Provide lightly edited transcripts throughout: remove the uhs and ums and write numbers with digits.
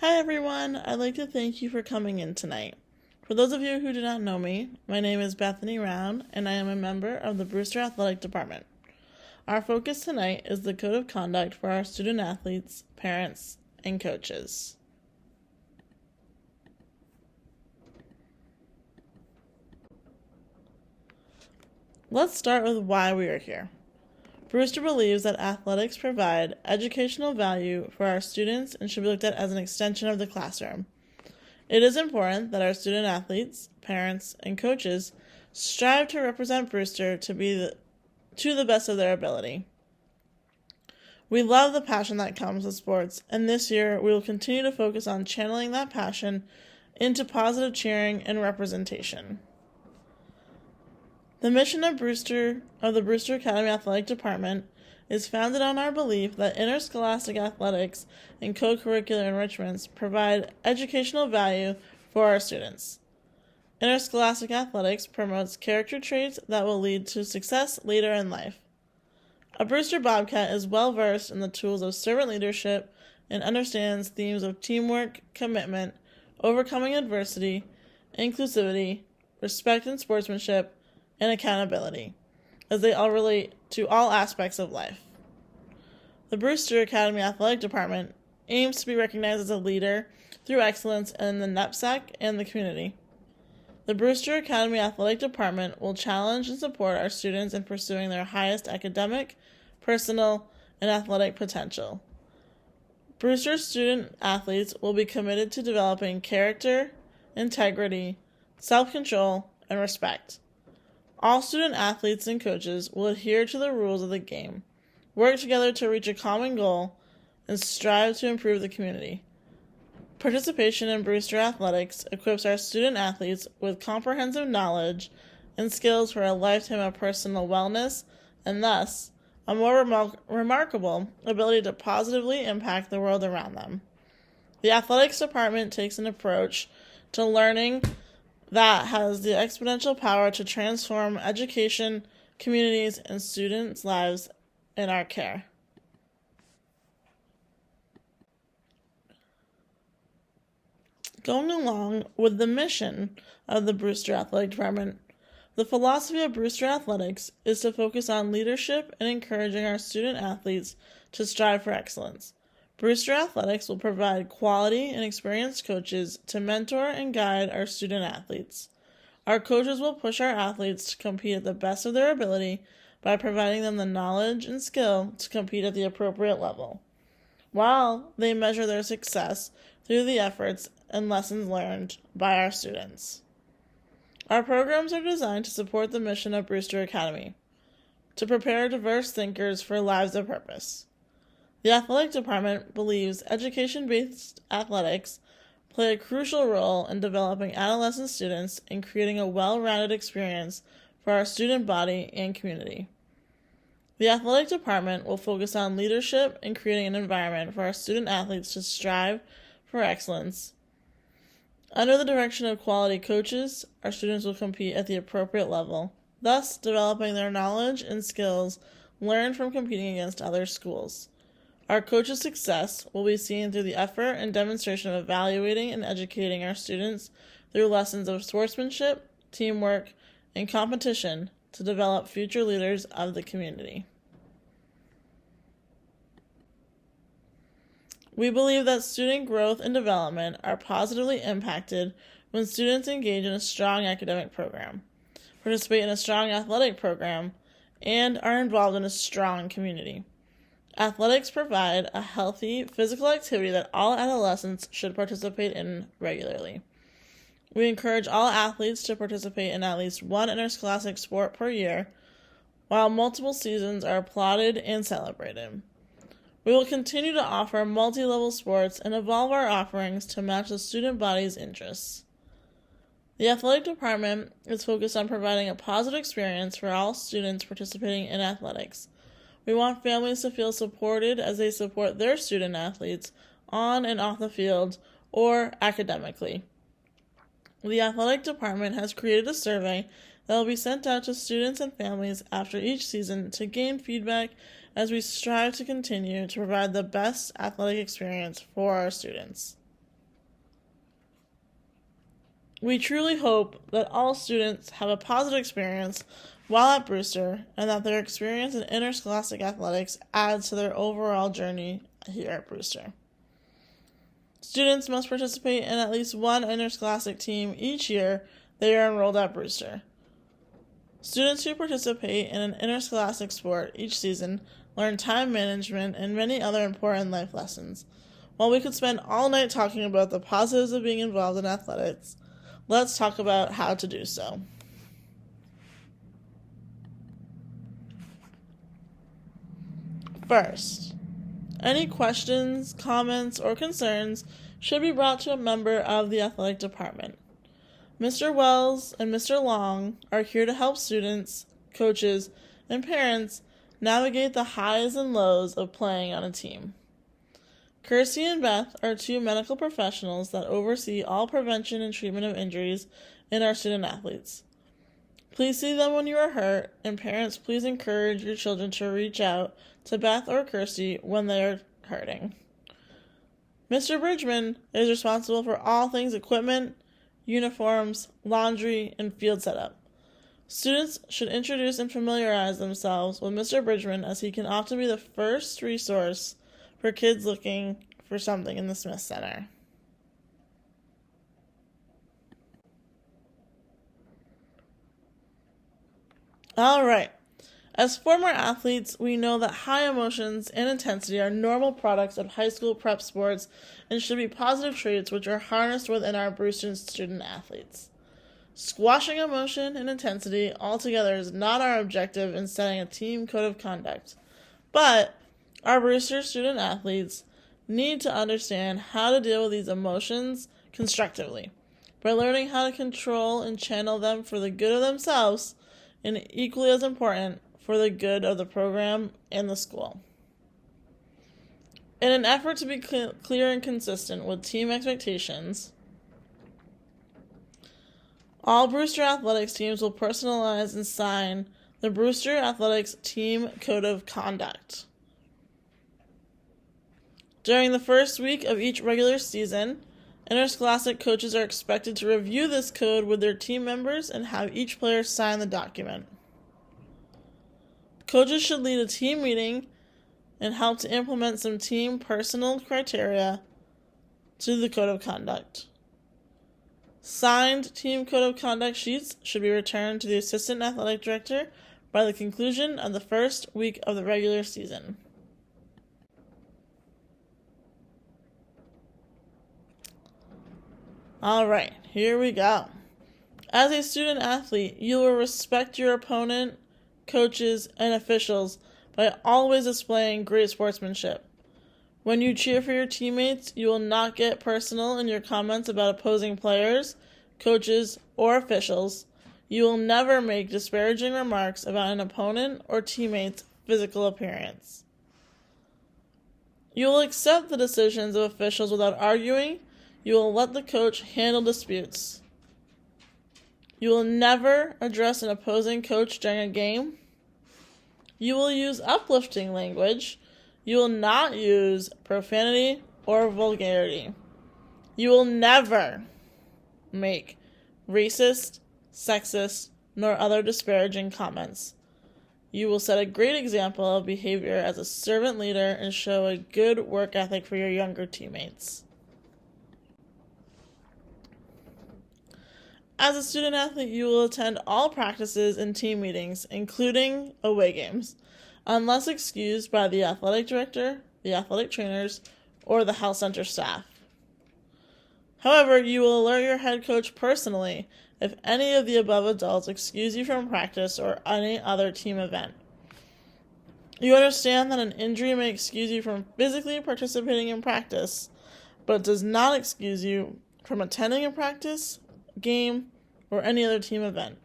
Hi everyone, I'd like to thank you for coming in tonight. For those of you who do not know me, my name is Bethany Round and I am a member of the Brewster Athletic Department. Our focus tonight is the code of conduct for our student athletes, parents, and coaches. Let's start with why we are here. Brewster believes that athletics provide educational value for our students and should be looked at as an extension of the classroom. It is important that our student athletes, parents, and coaches strive to represent Brewster to the best of their ability. We love the passion that comes with sports, and this year we will continue to focus on channeling that passion into positive cheering and representation. The mission of the Brewster Academy Athletic Department is founded on our belief that interscholastic athletics and co-curricular enrichments provide educational value for our students. Interscholastic athletics promotes character traits that will lead to success later in life. A Brewster Bobcat is well versed in the tools of servant leadership and understands themes of teamwork, commitment, overcoming adversity, inclusivity, respect and sportsmanship, and accountability, as they all relate to all aspects of life. The Brewster Academy Athletic Department aims to be recognized as a leader through excellence in the NEPSAC and the community. The Brewster Academy Athletic Department will challenge and support our students in pursuing their highest academic, personal, and athletic potential. Brewster student athletes will be committed to developing character, integrity, self-control, and respect. All student athletes and coaches will adhere to the rules of the game, work together to reach a common goal, and strive to improve the community. Participation in Brewster Athletics equips our student athletes with comprehensive knowledge and skills for a lifetime of personal wellness and thus a more remarkable ability to positively impact the world around them. The athletics department takes an approach to learning that has the exponential power to transform education, communities, and students' lives in our care. Going along with the mission of the Brewster Athletic Department, the philosophy of Brewster Athletics is to focus on leadership and encouraging our student athletes to strive for excellence. Brewster Athletics will provide quality and experienced coaches to mentor and guide our student athletes. Our coaches will push our athletes to compete at the best of their ability by providing them the knowledge and skill to compete at the appropriate level, while they measure their success through the efforts and lessons learned by our students. Our programs are designed to support the mission of Brewster Academy, to prepare diverse thinkers for lives of purpose. The athletic department believes education-based athletics play a crucial role in developing adolescent students and creating a well-rounded experience for our student body and community. The athletic department will focus on leadership and creating an environment for our student athletes to strive for excellence. Under the direction of quality coaches, our students will compete at the appropriate level, thus developing their knowledge and skills learned from competing against other schools. Our coaches' success will be seen through the effort and demonstration of evaluating and educating our students through lessons of sportsmanship, teamwork, and competition to develop future leaders of the community. We believe that student growth and development are positively impacted when students engage in a strong academic program, participate in a strong athletic program, and are involved in a strong community. Athletics provide a healthy physical activity that all adolescents should participate in regularly. We encourage all athletes to participate in at least one interscholastic sport per year, while multiple seasons are applauded and celebrated. We will continue to offer multi-level sports and evolve our offerings to match the student body's interests. The athletic department is focused on providing a positive experience for all students participating in athletics. We want families to feel supported as they support their student athletes on and off the field or academically. The athletic department has created a survey that will be sent out to students and families after each season to gain feedback as we strive to continue to provide the best athletic experience for our students. We truly hope that all students have a positive experience while at Brewster and that their experience in interscholastic athletics adds to their overall journey here at Brewster. Students must participate in at least one interscholastic team each year they are enrolled at Brewster. Students who participate in an interscholastic sport each season learn time management and many other important life lessons. While we could spend all night talking about the positives of being involved in athletics, let's talk about how to do so. First, any questions, comments, or concerns should be brought to a member of the athletic department. Mr. Wells and Mr. Long are here to help students, coaches, and parents navigate the highs and lows of playing on a team. Kirsty and Beth are two medical professionals that oversee all prevention and treatment of injuries in our student athletes. Please see them when you are hurt, and parents, please encourage your children to reach out to Beth or Kirsty when they are hurting. Mr. Bridgman is responsible for all things equipment, uniforms, laundry, and field setup. Students should introduce and familiarize themselves with Mr. Bridgman, as he can often be the first resource for kids looking for something in the Smith Center. All right. As former athletes, we know that high emotions and intensity are normal products of high school prep sports and should be positive traits which are harnessed within our Brewster student athletes. Squashing emotion and intensity altogether is not our objective in setting a team code of conduct, but our Brewster student athletes need to understand how to deal with these emotions constructively by learning how to control and channel them for the good of themselves and, equally as important, for the good of the program and the school. In an effort to be clear and consistent with team expectations, all Brewster Athletics teams will personalize and sign the Brewster Athletics Team Code of Conduct. During the first week of each regular season, interscholastic coaches are expected to review this code with their team members and have each player sign the document. Coaches should lead a team meeting and help to implement some team personal criteria to the code of conduct. Signed team code of conduct sheets should be returned to the assistant athletic director by the conclusion of the first week of the regular season. All right, here we go. As a student athlete, you will respect your opponent, coaches, and officials by always displaying great sportsmanship. When you cheer for your teammates, you will not get personal in your comments about opposing players, coaches, or officials. You will never make disparaging remarks about an opponent or teammate's physical appearance. You will accept the decisions of officials without arguing. You will let the coach handle disputes. You will never address an opposing coach during a game. You will use uplifting language. You will not use profanity or vulgarity. You will never make racist, sexist, nor other disparaging comments. You will set a great example of behavior as a servant leader and show a good work ethic for your younger teammates. As a student athlete, you will attend all practices and team meetings, including away games, unless excused by the athletic director, the athletic trainers, or the health center staff. However, you will alert your head coach personally if any of the above adults excuse you from practice or any other team event. You understand that an injury may excuse you from physically participating in practice, but does not excuse you from attending a practice, game, or any other team event.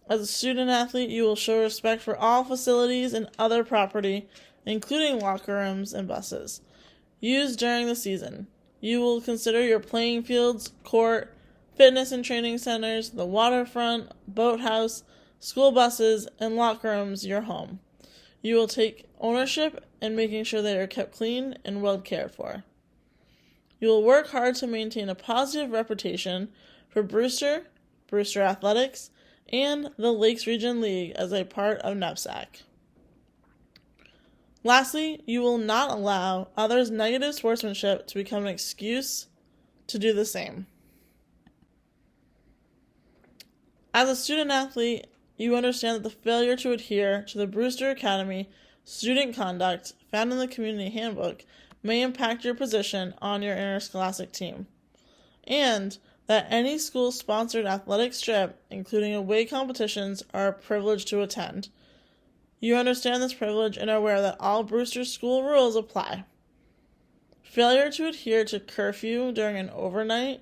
As a student athlete, you will show respect for all facilities and other property, including locker rooms and buses, used during the season. You will consider your playing fields, court, fitness and training centers, the waterfront, boathouse, school buses, and locker rooms your home. You will take ownership in making sure they are kept clean and well cared for. You will work hard to maintain a positive reputation for Brewster Athletics, and the Lakes Region League as a part of NEPSAC. Lastly, you will not allow others' negative sportsmanship to become an excuse to do the same. As a student athlete, you understand that the failure to adhere to the Brewster Academy student conduct found in the community handbook may impact your position on your interscholastic team, and that any school-sponsored athletic trip, including away competitions, are a privilege to attend. You understand this privilege and are aware that all Brewster school rules apply. Failure to adhere to curfew during an overnight,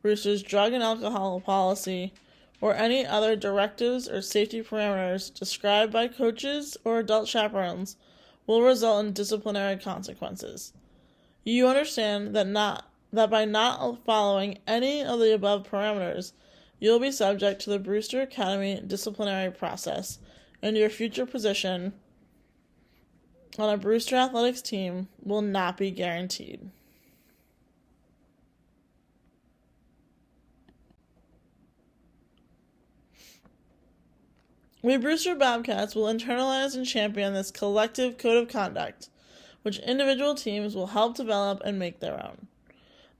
Brewster's drug and alcohol policy, or any other directives or safety parameters described by coaches or adult chaperones will result in disciplinary consequences. You understand that by not following any of the above parameters, you will be subject to the Brewster Academy disciplinary process, and your future position on a Brewster Athletics team will not be guaranteed. We Brewster Bobcats will internalize and champion this collective code of conduct, which individual teams will help develop and make their own.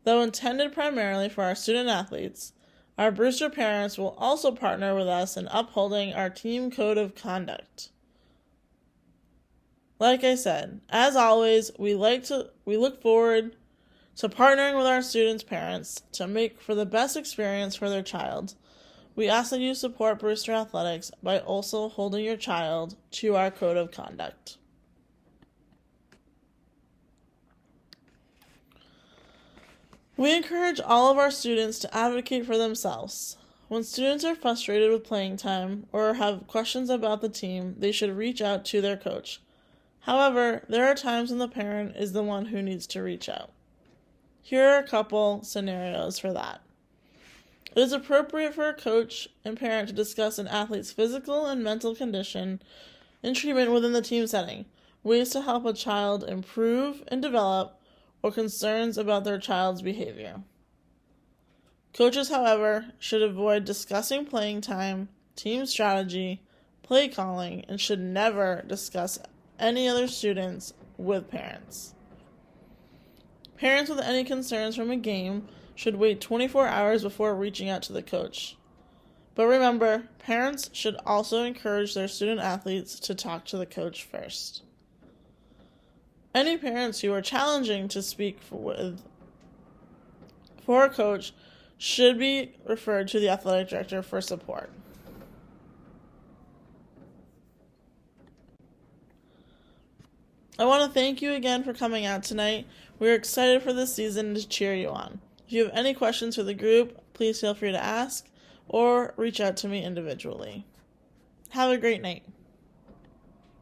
Though intended primarily for our student athletes, our Brewster parents will also partner with us in upholding our team code of conduct. Like I said, as always, we look forward to partnering with our students' parents to make for the best experience for their child. We ask that you support Brewster Athletics by also holding your child to our code of conduct. We encourage all of our students to advocate for themselves. When students are frustrated with playing time or have questions about the team, they should reach out to their coach. However, there are times when the parent is the one who needs to reach out. Here are a couple scenarios for that. It is appropriate for a coach and parent to discuss an athlete's physical and mental condition and treatment within the team setting, ways to help a child improve and develop, or concerns about their child's behavior. Coaches, however, should avoid discussing playing time, team strategy, play calling, and should never discuss any other students with parents. Parents with any concerns from a game should wait 24 hours before reaching out to the coach. But remember, parents should also encourage their student athletes to talk to the coach first. Any parents who are challenging to speak for a coach should be referred to the athletic director for support. I want to thank you again for coming out tonight. We're excited for this season to cheer you on. If you have any questions for the group, please feel free to ask or reach out to me individually. Have a great night.